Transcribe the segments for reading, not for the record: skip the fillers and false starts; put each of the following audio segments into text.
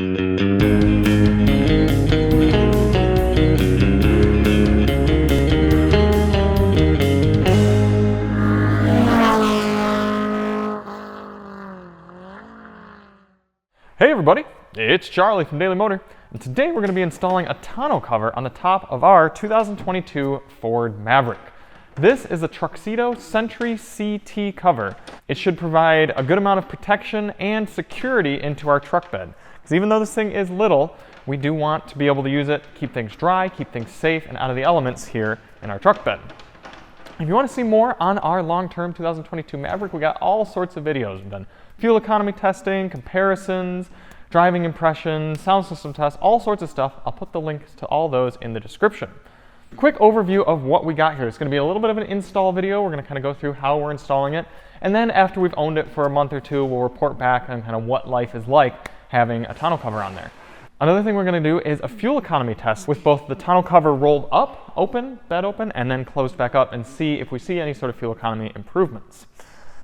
Hey everybody, it's Charlie from Daily Motor, and today we're going to be installing a tonneau cover on the top of our 2022 Ford Maverick. This is a Truxedo Sentry CT cover. It should provide a good amount of protection and security into our truck bed. Because even though this thing is little, we do want to be able to use it, keep things dry, keep things safe and out of the elements here in our truck bed. If you want to see more on our long-term 2022 Maverick, we got all sorts of videos. We've done fuel economy testing, comparisons, driving impressions, sound system tests, all sorts of stuff. I'll put the links to all those in the description. Quick overview of what we got here. It's going to be a little bit of an install video. We're going to kind of go through how we're installing it. And then after we've owned it for a month or two, we'll report back on kind of what life is like having a tonneau cover on there. Another thing we're going to do is a fuel economy test with both the tonneau cover rolled up, bed open, and then closed back up and see if we see any sort of fuel economy improvements.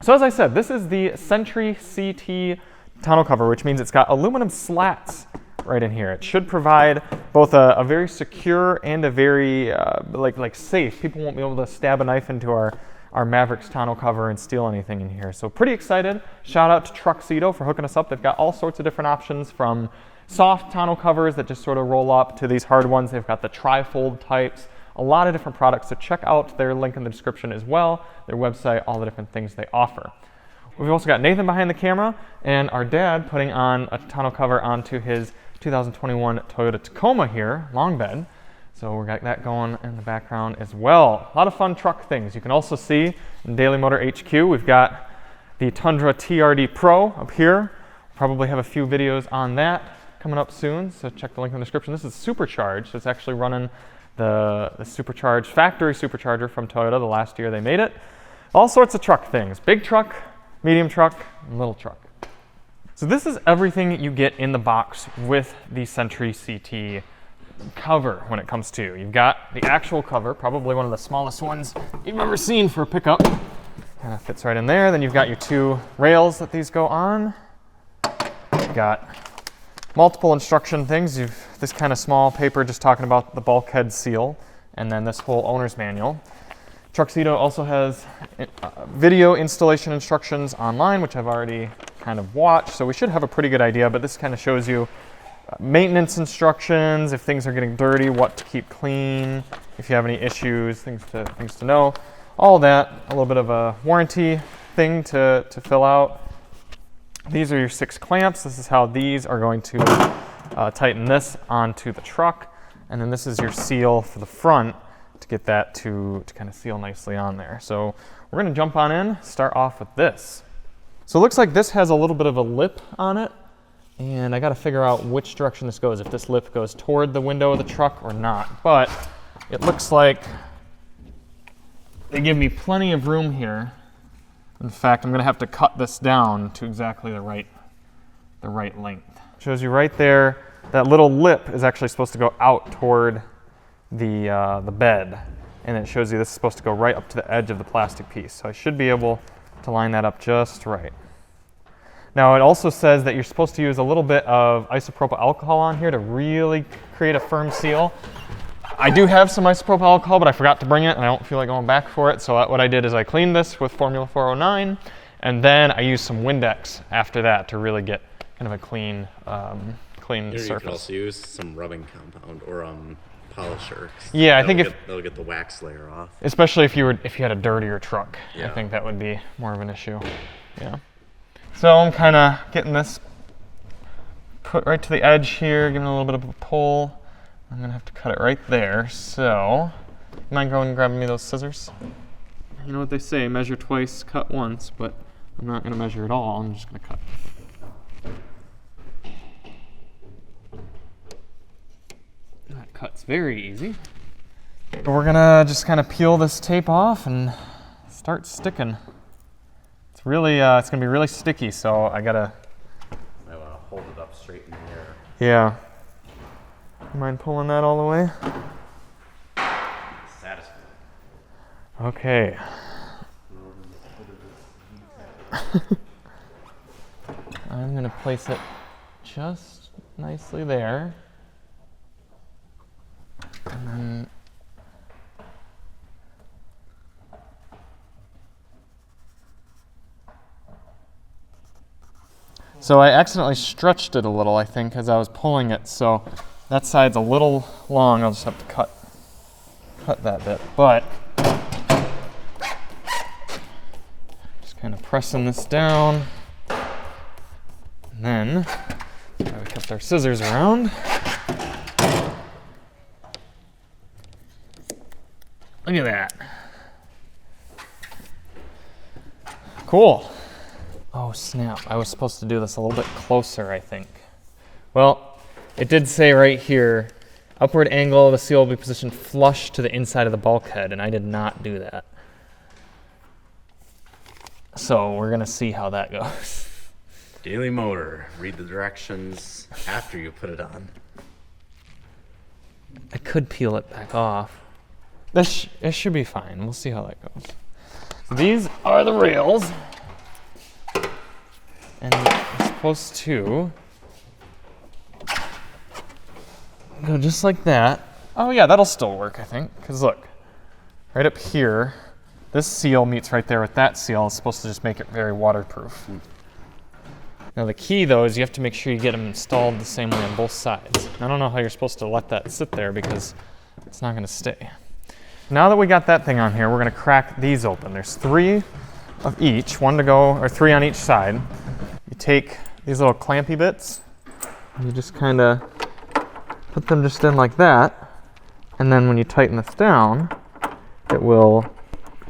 So as I said, this is the Sentry CT tonneau cover, which means it's got aluminum slats right in here. It should provide both a very secure and a very like safe. People won't be able to stab a knife into our Maverick's tonneau cover and steal anything in here. So pretty excited. Shout out to Truxedo for hooking us up. They've got all sorts of different options, from soft tonneau covers that just sort of roll up to these hard ones. They've got the tri-fold types, a lot of different products. So check out their link in the description as well, their website, all the different things they offer. We've also got Nathan behind the camera and our dad putting on a tonneau cover onto his 2021 Toyota Tacoma here, long bed. So we got that going in the background as well. A lot of fun truck things. You can also see in Daily Motor HQ, we've got the Tundra TRD Pro up here. Probably have a few videos on that coming up soon, so check the link in the description. This is supercharged, so it's actually running the supercharged factory supercharger from Toyota the last year they made it. All sorts of truck things, big truck, medium truck, and little truck. So this is everything you get in the box with the Sentry CT cover when it comes to. You've got the actual cover, probably one of the smallest ones you've ever seen for a pickup. Kind of fits right in there. Then you've got your two rails that these go on. You've got multiple instruction things. You've this kind of small paper just talking about the bulkhead seal, and then this whole owner's manual. Truxedo also has video installation instructions online, which I've already kind of watched, so we should have a pretty good idea, but this kind of shows you maintenance instructions, if things are getting dirty, what to keep clean, if you have any issues, things to know. All that, a little bit of a warranty thing to fill out. These are your 6 clamps. This is how these are going to tighten this onto the truck. And then this is your seal for the front to get that to kind of seal nicely on there. So we're going to jump on in, start off with this. So it looks like this has a little bit of a lip on it, and I got to figure out which direction this goes, if this lip goes toward the window of the truck or not. But it looks like they give me plenty of room here. In fact, I'm going to have to cut this down to exactly the right length. Shows you right there, that little lip is actually supposed to go out toward the bed, and it shows you this is supposed to go right up to the edge of the plastic piece. So I should be able to line that up just right. Now it also says that you're supposed to use a little bit of isopropyl alcohol on here to really create a firm seal. I do have some isopropyl alcohol, but I forgot to bring it, and I don't feel like going back for it. So what I did is I cleaned this with Formula 409, and then I used some Windex after that to really get kind of a clean surface. You can also use some rubbing compound or polisher. Yeah, I think that'll get the wax layer off. Especially if you had a dirtier truck, yeah. I think that would be more of an issue. Yeah. So I'm kind of getting this put right to the edge here, giving it a little bit of a pull. I'm going to have to cut it right there, so you mind going and grabbing me those scissors? You know what they say, measure twice, cut once, but I'm not going to measure at all, I'm just going to cut. That cut's very easy. But we're going to just kind of peel this tape off and start sticking. It's really, it's going to be really sticky, so I want to hold it up straight in the air. Yeah. Mind pulling that all the way? Satisfying. Okay. I'm going to place it just nicely there. And then so I accidentally stretched it a little, I think, as I was pulling it, so that side's a little long. I'll just have to cut that bit. But just kind of pressing this down. And then we kept our scissors around. Look at that. Cool. Oh snap, I was supposed to do this a little bit closer, I think. Well, it did say right here, upward angle of the seal will be positioned flush to the inside of the bulkhead, and I did not do that. So we're gonna see how that goes. Daily Motor, read the directions after you put it on. I could peel it back off. It should be fine, we'll see how that goes. So these are the rails. And it's supposed to go just like that. Oh yeah, that'll still work, I think. Because look, right up here, this seal meets right there with that seal. It's supposed to just make it very waterproof. Now the key though is you have to make sure you get them installed the same way on both sides. I don't know how you're supposed to let that sit there because it's not going to stay. Now that we got that thing on here, we're going to crack these open. There's 3 of each, 1 to go, or 3 on each side. You take these little clampy bits, and you just kind of put them just in like that, and then when you tighten this down, it will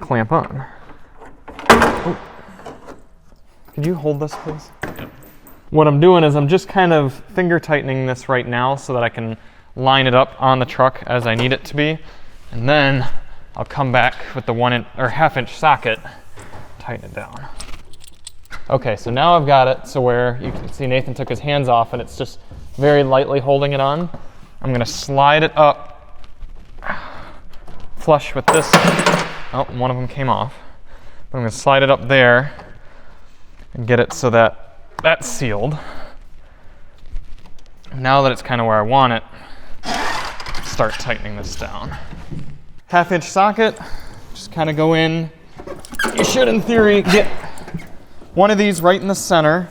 clamp on. Oh. Can you hold this, please? Yep. What I'm doing is I'm just kind of finger tightening this right now so that I can line it up on the truck as I need it to be, and then I'll come back with the 1 or half-inch socket, tighten it down. Okay, so now I've got it so where you can see Nathan took his hands off and it's just very lightly holding it on. I'm gonna slide it up flush with this. Oh, one of them came off. But I'm gonna slide it up there and get it so that that's sealed. Now that it's kind of where I want it, start tightening this down. Half-inch socket, just kind of go in. You should, in theory, get one of these right in the center,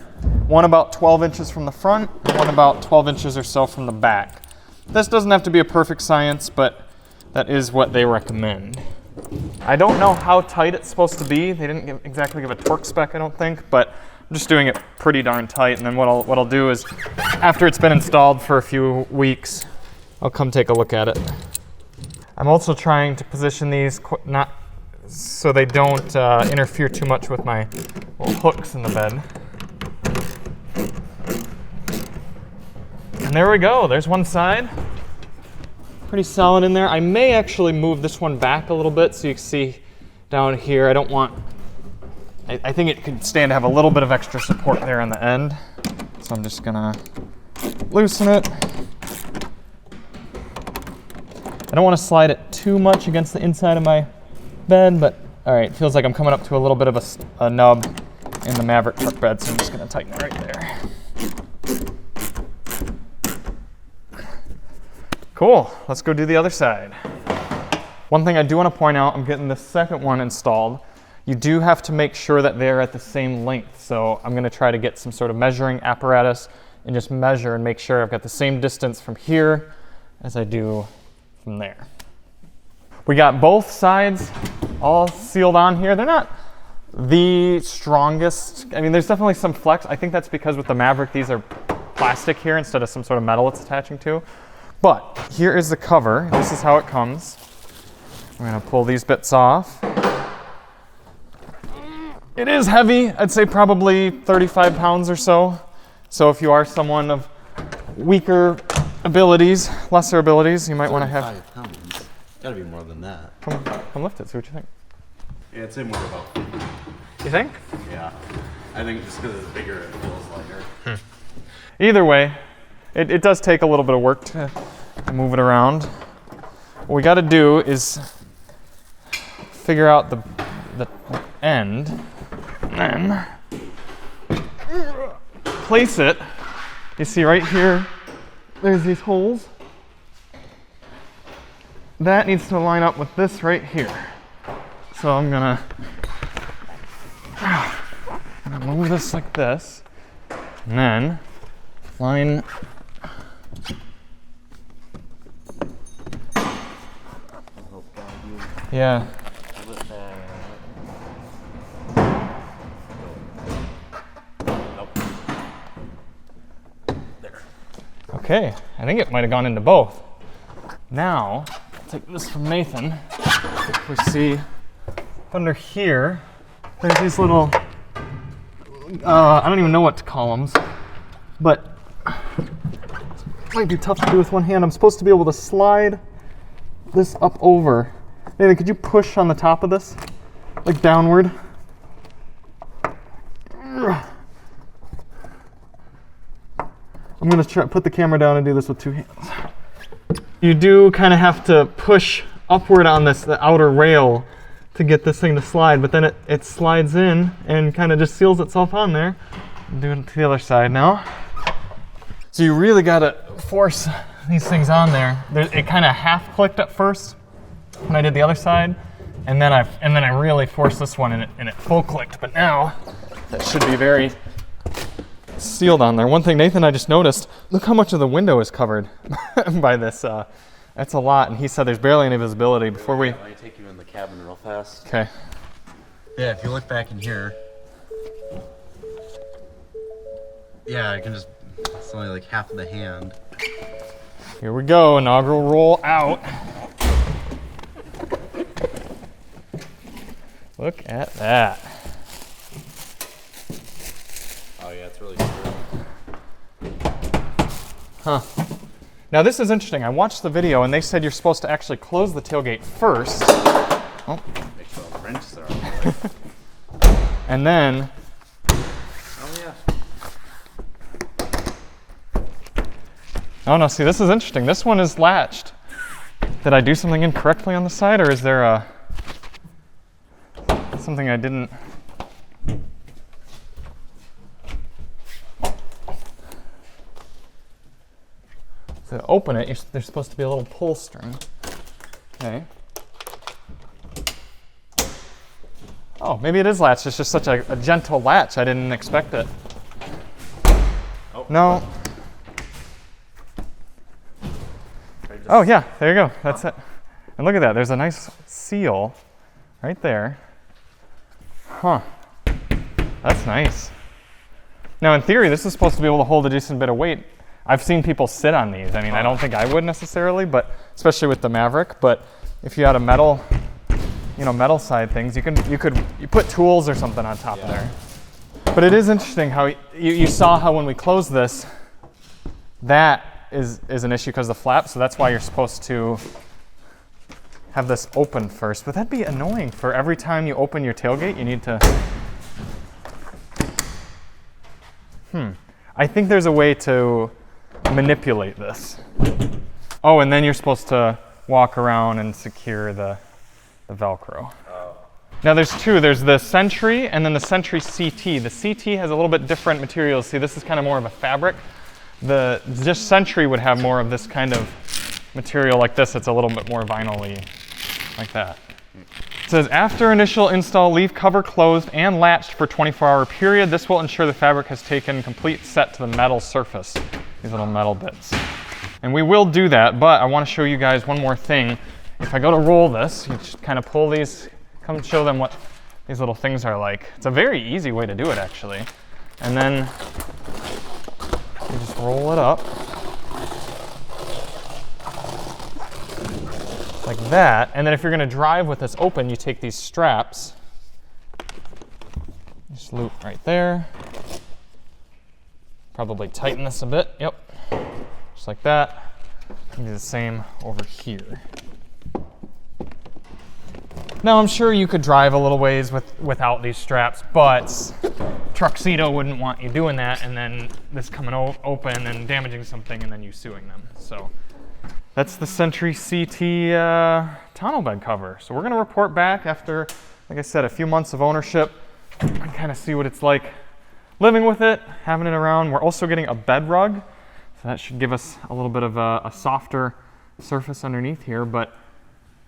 one about 12 inches from the front, one about 12 inches or so from the back. This doesn't have to be a perfect science, but that is what they recommend. I don't know how tight it's supposed to be. They didn't exactly give a torque spec, I don't think, but I'm just doing it pretty darn tight. And then what I'll do is, after it's been installed for a few weeks, I'll come take a look at it. I'm also trying to position these not so they don't interfere too much with my little hooks in the bed. And there we go, there's one side. Pretty solid in there. I may actually move this one back a little bit so you can see down here. I think it could stand to have a little bit of extra support there on the end. So I'm just gonna loosen it. I don't want to slide it too much against the inside of my bed, but all right, feels like I'm coming up to a little bit of a nub in the Maverick truck bed, so I'm just gonna tighten it right there. Cool, let's go do the other side. One thing I do want to point out, I'm getting the second one installed. You do have to make sure that they're at the same length. So I'm gonna try to get some sort of measuring apparatus and just measure and make sure I've got the same distance from here as I do from there. We got both sides all sealed on here. They're not the strongest. I mean, there's definitely some flex. I think that's because with the Maverick, these are plastic here instead of some sort of metal it's attaching to. But here is the cover. This is how it comes. I'm gonna pull these bits off. It is heavy. I'd say probably 35 pounds or so. So if you are someone of weaker abilities, lesser abilities, you might want to have. 35 pounds. Gotta be more than that. Come lift it. See what you think. Yeah, I'd say more about 50. You think? Yeah. I think just because it's bigger, it feels lighter. Either way, it does take a little bit of work to move it around. What we got to do is figure out the end, and then place it. You see right here, there's these holes. That needs to line up with this right here. So I'm gonna move this like this, and then line. Yeah. Okay, I think it might have gone into both. Now, I'll take this from Nathan. We see under here, there's these little, I don't even know what to call them, but it might be tough to do with one hand. I'm supposed to be able to slide this up over. Nathan, could you push on the top of this, like downward? I'm gonna try put the camera down and do this with two hands. You do kind of have to push upward on the outer rail to get this thing to slide, but then it slides in and kind of just seals itself on there. I'm doing it to the other side now. So you really gotta force these things on there. It kind of half clicked at first when I did the other side, and then I really forced this one and it full clicked. But now that should be very sealed on there. One thing Nathan and I just noticed, look how much of the window is covered by this. That's a lot, and he said there's barely any visibility. Before we... Let me take you in the cabin real fast. Okay. Yeah, if you look back in here, yeah, I can just, it's only like half of the hand. Here we go, inaugural roll out. Look at that. Oh yeah, it's really true. Huh. Now this is interesting. I watched the video and they said you're supposed to actually close the tailgate first. Oh. Make sure all the wrenches are on the way. And then... Oh yeah. Oh no, see this is interesting. This one is latched. Did I do something incorrectly on the side, or is there something I didn't... To open it, there's supposed to be a little pull string. Okay. Oh, maybe it is latched. It's just such a gentle latch. I didn't expect it. Oh, no. Oh yeah, there you go. That's it. And look at that. There's a nice seal right there. Huh. That's nice. Now in theory, this is supposed to be able to hold a decent bit of weight. I've seen people sit on these. I mean, I don't think I would necessarily, but especially with the Maverick. But if you had a metal, metal side things, you put tools or something on top of there. But it is interesting how you saw how when we close this, that is an issue because of the flap. So that's why you're supposed to have this open first. But that'd be annoying for every time you open your tailgate, you need to. I think there's a way to manipulate this. Oh, and then you're supposed to walk around and secure the Velcro. Oh. Now there's two. There's the Sentry and then the Sentry CT. The CT has a little bit different materials. See, this is kind of more of a fabric. The just Sentry would have more of this kind of material like this. It's a little bit more vinyl-y, like that. It says, after initial install, leave cover closed and latched for 24-hour period. This will ensure the fabric has taken complete set to the metal surface. These little metal bits. And we will do that, but I want to show you guys one more thing. If I go to roll this, you just kind of pull these, come show them what these little things are like. It's a very easy way to do it, actually. And then you just roll it up. Like that, and then if you're going to drive with this open, you take these straps, just loop right there, probably tighten this a bit, yep, just like that, and do the same over here. Now I'm sure you could drive a little ways without these straps, but Truxedo wouldn't want you doing that, and then this coming open and damaging something, and then you suing them, so. That's the Sentry CT tonneau bed cover. So we're going to report back after, like I said, a few months of ownership and kind of see what it's like living with it, having it around. We're also getting a bed rug. So that should give us a little bit of a softer surface underneath here, but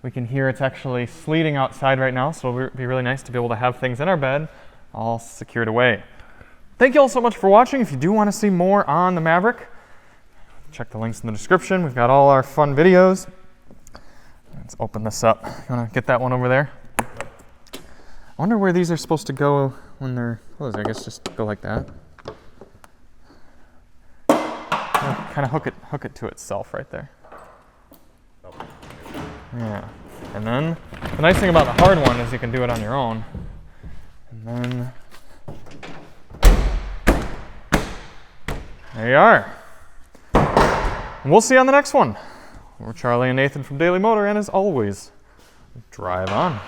we can hear it's actually sleeting outside right now, so it'll be really nice to be able to have things in our bed all secured away. Thank you all so much for watching. If you do want to see more on the Maverick, check the links in the description. We've got all our fun videos. Let's open this up. You want to get that one over there? I wonder where these are supposed to go when they're closed. I guess just go like that. Kind of hook it to itself right there. Yeah. And then the nice thing about the hard one is you can do it on your own. And then there you are. And we'll see you on the next one. We're Charlie and Nathan from Daily Motor, and as always, drive on.